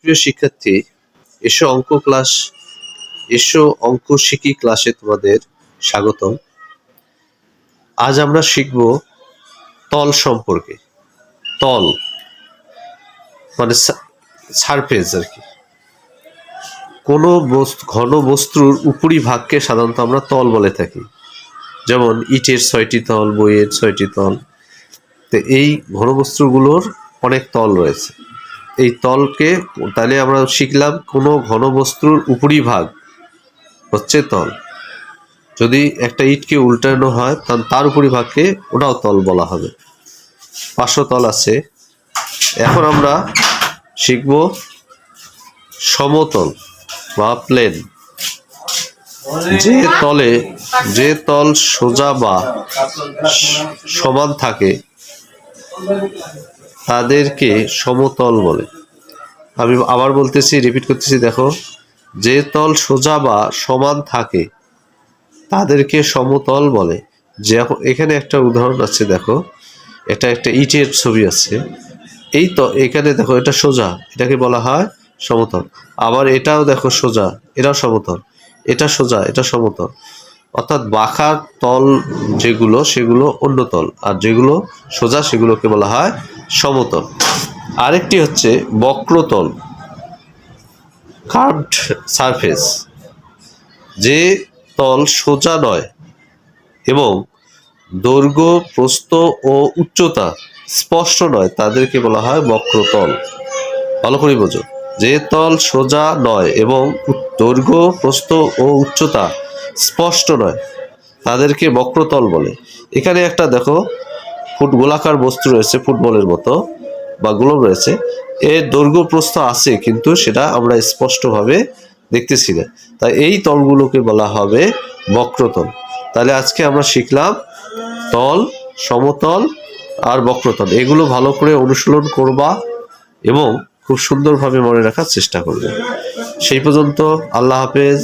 প্রিয় শিক্ষার্থী, এসো অঙ্ক শিখি ক্লাসে তোমাদের স্বাগতম। আজ আমরা শিখব তল সম্পর্কে। তল মানে সারফেস আর কি। কোনো ঘন বস্তুর উপরিভাগকে সাধারণত আমরা তল বলে থাকি। যেমন ইটের 6টি তল, বইয়ের 6টি তল। তো এই ঘনবস্তুগুলোর অনেক তল রয়েছে। এই তলকে তাহলে আমরা শিখলাম কোনো ঘনবস্তুর উপরিভাগ হচ্ছে তল। যদি একটা ইটকে উল্টানো হয় তখন তার উপরিভাগকে ওটাও তল বলা হবে। 500 তল আছে। এখন আমরা শিখব সমতল বা প্লেন। যে তল সোজা বা সমান থাকে তাদেরকে সমতল বলে। আমি আবার বলতেছি, রিপিট করতেছি, দেখো, যে তল সোজা বা সমান থাকে তাদেরকে সমতল বলে। যে এখানে একটা উদাহরণ আছে, দেখো, এটা একটা ইটের ছবি আছে। এই তো এখানে দেখো, এটা সোজা, এটাকে বলা হয় সমতল। আবার এটাও দেখো সোজা, এটাও সমতল। এটা সোজা, এটা সমতল। অর্থাৎ বাঁকা তল যেগুলো সেগুলো অন্য তল, আর যেগুলো সোজা সেগুলোকে বলা হয় সমতল। আরেকটি হচ্ছে বক্রতল, কার্ভড সারফেস। যে তল সোজা নয় এবং দৈর্ঘ্য, প্রস্থ ও উচ্চতা স্পষ্ট নয় তাদেরকে বলা হয় বক্রতল। ভালো করে বোঝো, যে তল সোজা নয় এবং দৈর্ঘ্য, প্রস্থ ও উচ্চতা স্পষ্ট নয় তাদেরকে বক্রতল বলে। এখানে একটা দেখো গোলাকার বস্তু রয়েছে, ফুটবলের মতো বা গোলক রয়েছে। এর দৈর্ঘ্য প্রস্থ আছে কিন্তু সেটা আমরা স্পষ্টভাবে দেখতেছি না, তাই এই তলগুলোকে বলা হবে বক্রতল। তাহলে আজকে আমরা শিখলাম তল, সমতল আর বক্রতল। এগুলো ভালো করে অনুশীলন করবা এবং খুব সুন্দরভাবে মনে রাখার চেষ্টা করবে। সেই পর্যন্ত আল্লাহ হাফেজ।